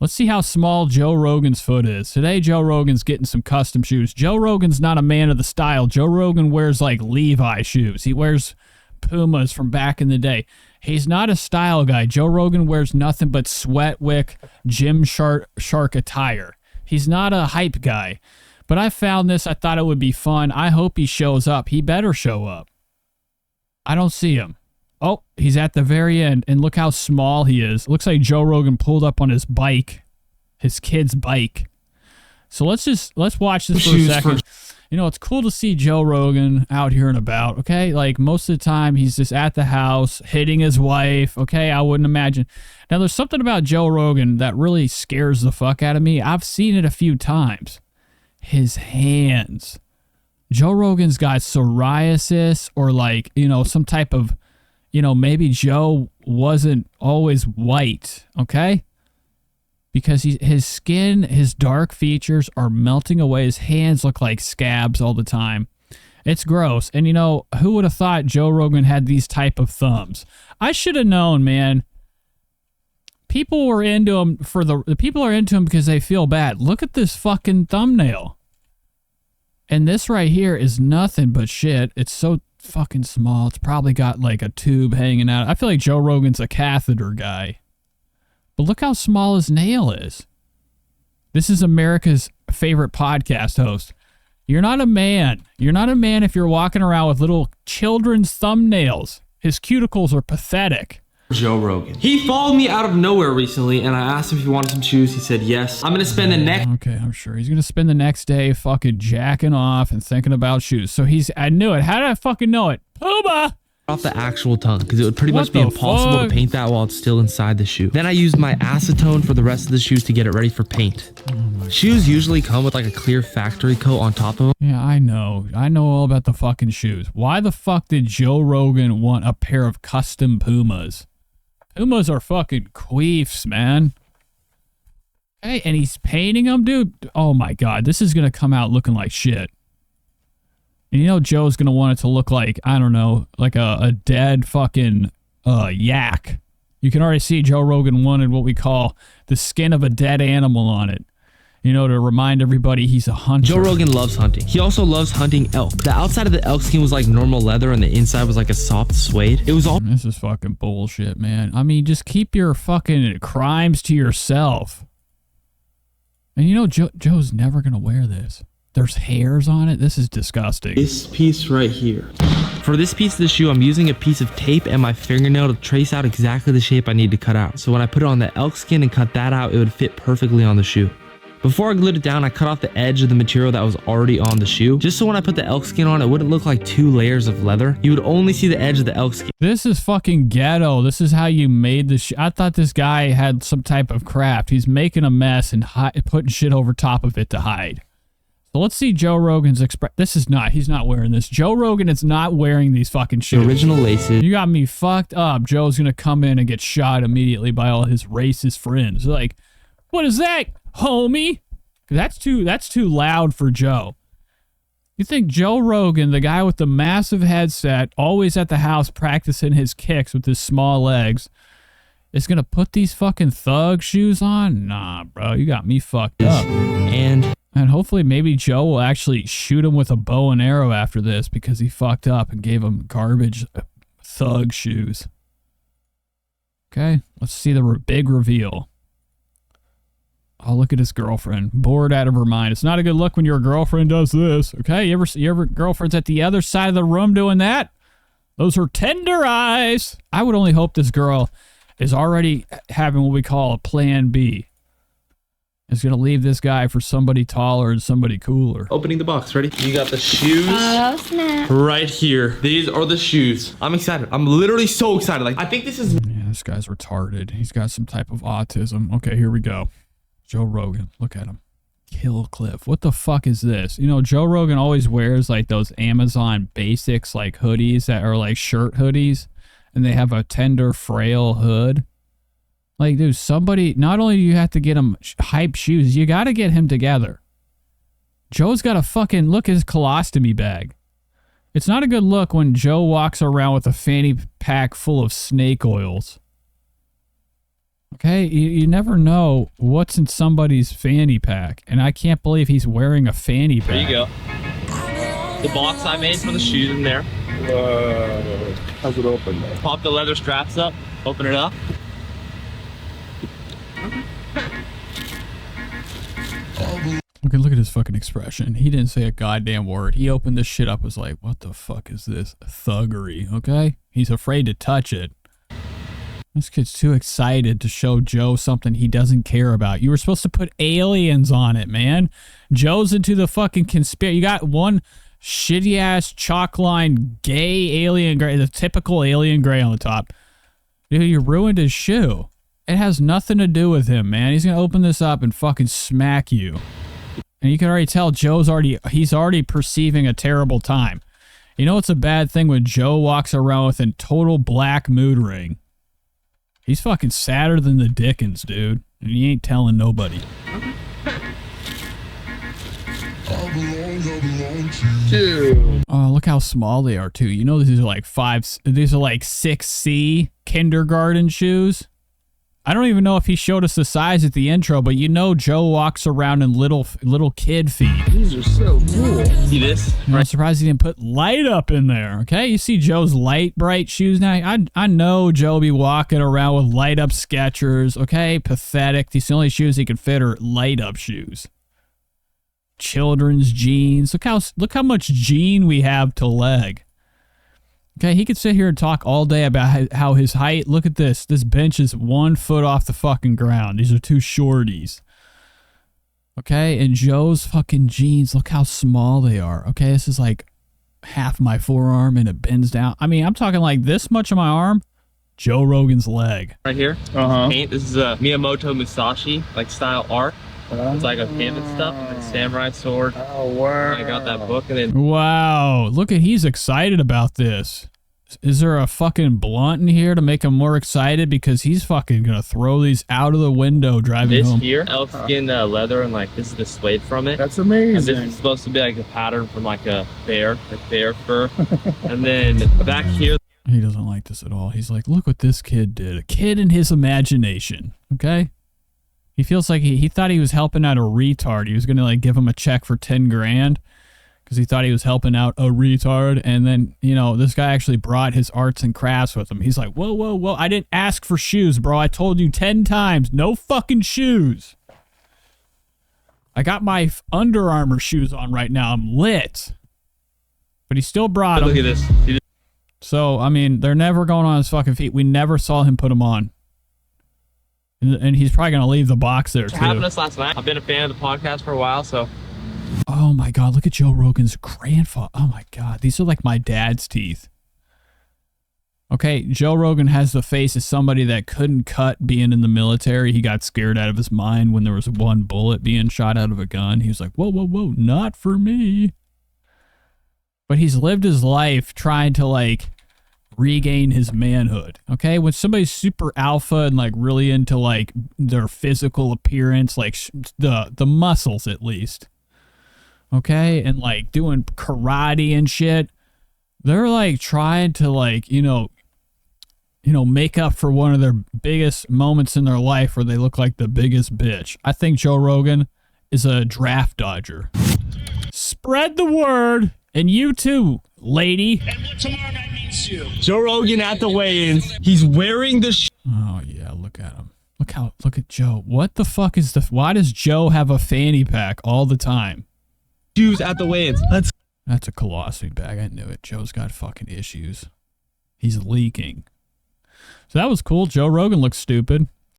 Let's see how small Joe Rogan's foot is. Today, Joe Rogan's getting some custom shoes. Joe Rogan's not a man of the style. Joe Rogan wears like Levi shoes. He wears Pumas from back in the day. He's not a style guy. Joe Rogan wears nothing but Sweatwick, Gymshark attire. He's not a hype guy. But I found this. I thought it would be fun. I hope he shows up. He better show up. I don't see him. Oh, he's at the very end, and look how small he is. It looks like Joe Rogan pulled up on his bike, his kid's bike. So let's watch this for a second. You know, it's cool to see Joe Rogan out here and about, okay? Like, most of the time, he's just at the house, hitting his wife, okay? I wouldn't imagine. Now, there's something about Joe Rogan that really scares the fuck out of me. I've seen it a few times. His hands. Joe Rogan's got psoriasis or, like, you know, some type of... You know, maybe Joe wasn't always white, okay? Because his skin, his dark features are melting away. His hands look like scabs all the time. It's gross. And, you know, who would have thought Joe Rogan had these type of thumbs? I should have known, man. People were into him for the people are into him because they feel bad. Look at this fucking thumbnail. And this right here is nothing but shit. It's so fucking small. It's probably got like a tube hanging out. I feel like Joe Rogan's a catheter guy. But look how small his nail is. This is America's favorite podcast host. You're not a man. You're not a man if you're walking around with little children's thumbnails. His cuticles are pathetic. Joe Rogan. He followed me out of nowhere recently, and I asked him if he wanted some shoes. He said yes. I'm gonna spend the next... Okay, I'm sure. He's gonna spend the next day fucking jacking off and thinking about shoes. So I knew it. How did I fucking know it? Puma! Off the actual tongue, because it would pretty much be impossible to paint that while it's still inside the shoe. Then I used my acetone for the rest of the shoes to get it ready for paint. Shoes usually come with like a clear factory coat on top of them. Yeah, I know. I know all about the fucking shoes. Why the fuck did Joe Rogan want a pair of custom Pumas? Pumas are fucking queefs, man. Hey, and he's painting them, dude. Oh my god, this is gonna come out looking like shit. And you know Joe's gonna want it to look like, I don't know, like a dead fucking yak. You can already see Joe Rogan wanted what we call the skin of a dead animal on it. You know, to remind everybody he's a hunter. Joe Rogan loves hunting. He also loves hunting elk. The outside of the elk skin was like normal leather and the inside was like a soft suede. It was all... This is fucking bullshit, man. I mean, just keep your fucking crimes to yourself. And you know, Joe's never gonna wear this. There's hairs on it. This is disgusting. This piece right here. For this piece of the shoe, I'm using a piece of tape and my fingernail to trace out exactly the shape I need to cut out. So when I put it on the elk skin and cut that out, it would fit perfectly on the shoe. Before I glued it down, I cut off the edge of the material that was already on the shoe, just so when I put the elk skin on, it wouldn't look like 2 layers of leather. You would only see the edge of the elk skin. This is fucking ghetto. This is how you made the I thought this guy had some type of craft. He's making a mess and putting shit over top of it to hide. So let's see Joe Rogan's This is not. He's not wearing this. Joe Rogan is not wearing these fucking shoes. The original laces. You got me fucked up. Joe's gonna come in and get shot immediately by all his racist friends. Like, what is that, homie? That's too loud for Joe. You think Joe Rogan, the guy with the massive headset, always at the house practicing his kicks with his small legs, is gonna put these fucking thug shoes on? Nah, bro, you got me fucked up. And hopefully maybe Joe will actually shoot him with a bow and arrow after this because he fucked up and gave him garbage thug shoes. Okay, let's see the big reveal. Oh, look at his girlfriend. Bored out of her mind. It's not a good look when your girlfriend does this. Okay, you ever girlfriend's at the other side of the room doing that? Those are tender eyes. I would only hope this girl is already having what we call a plan B. Is going to leave this guy for somebody taller and somebody cooler. Opening the box. Ready? You got the shoes. Oh, snap. Right here. These are the shoes. I'm excited. I'm literally so excited. Like, I think this is... Yeah, this guy's retarded. He's got some type of autism. Okay, here we go. Joe Rogan. Look at him. Kill Cliff. What the fuck is this? You know, Joe Rogan always wears like those Amazon basics like hoodies that are like shirt hoodies. And they have a tender, frail hood. Like, dude, somebody, not only do you have to get him hype shoes, you got to get him together. Joe's got a fucking, look at his colostomy bag. It's not a good look when Joe walks around with a fanny pack full of snake oils. Okay, you never know what's in somebody's fanny pack, and I can't believe he's wearing a fanny pack. There you go. The box I made for the shoes in there. How's it open? Pop the leather straps up, open it up. Look at his fucking expression. He didn't say a goddamn word. He opened this shit up, was like, what the fuck is this? Thuggery, okay? He's afraid to touch it. This kid's too excited to show Joe something he doesn't care about. You were supposed to put aliens on it, man. Joe's into the fucking conspiracy. You got one shitty ass chalk line gay alien gray, the typical alien gray on the top. Dude, you ruined his shoe. It has nothing to do with him, man. He's gonna open this up and fucking smack you. And you can already tell he's already perceiving a terrible time. You know it's a bad thing when Joe walks around with a total black mood ring. He's fucking sadder than the Dickens, dude. And he ain't telling nobody. Dude. Oh, look how small they are, too. You know these are like 6C kindergarten shoes. I don't even know if he showed us the size at the intro, but you know Joe walks around in little kid feet. These are so cool. See this? I'm surprised he didn't put light up in there, okay? You see Joe's light, bright shoes now? I know Joe be walking around with light up Skechers, okay? Pathetic. These the only shoes he can fit are light up shoes. Children's jeans. Look how much jean we have to leg. Okay, he could sit here and talk all day about how his height. Look at this. This bench is 1 foot off the fucking ground. These are two shorties. Okay, and Joe's fucking jeans, look how small they are. Okay, this is like half my forearm and it bends down. I mean, I'm talking like this much of my arm. Joe Rogan's leg. Right here. Paint. This is a Miyamoto Musashi like style art. It's like a canvas stuff and a samurai sword. Oh, wow. I got that book and then Wow, look at, he's excited about this. Is there a fucking blunt in here to make him more excited? Because he's fucking gonna throw these out of the window driving this home. here, elk skin leather, and like this is the suede from it. That's And this amazing. is supposed to be like a pattern from like a bear, like bear fur. And then back here, He doesn't like this at all. He's like, look what this kid did. A kid in his imagination, okay? He feels like he thought he was helping out a retard. He was gonna like give him a check for 10 grand. Because he thought he was helping out a retard. And then, you know, this guy actually brought his arts and crafts with him. He's like, whoa, whoa, whoa. I didn't ask for shoes, bro. I told you 10 times. No fucking shoes. I got my Under Armour shoes on right now. I'm lit. But he still brought them. look at this. See this? So, I mean, they're never going on his fucking feet. We never saw him put them on. And he's probably going to leave the box there, too. Happened to us last night. I've been a fan of the podcast for a while, so. Oh my God, look at Joe Rogan's grandfather. Oh my God, these are like my dad's teeth. Okay, Joe Rogan has the face of somebody that couldn't cut being in the military. He got scared out of his mind when there was one bullet being shot out of a gun. He was like, whoa, whoa, whoa, not for me. But he's lived his life trying to like regain his manhood. Okay, when somebody's super alpha and like really into like their physical appearance, like the muscles at least. Okay, and like doing karate and shit, they're like trying to like, you know, make up for one of their biggest moments in their life where they look like the biggest bitch. I think Joe Rogan is a draft dodger. Spread the word, and you too, lady. And what tomorrow night means to you. Joe Rogan at the weigh-ins. He's wearing the Oh yeah, look at him. Look at Joe. What the fuck is why does Joe have a fanny pack all the time? shoes at the weigh-ins. That's a colostomy bag. I knew it. Joe's got fucking issues. He's leaking. So that was cool. Joe Rogan looks stupid.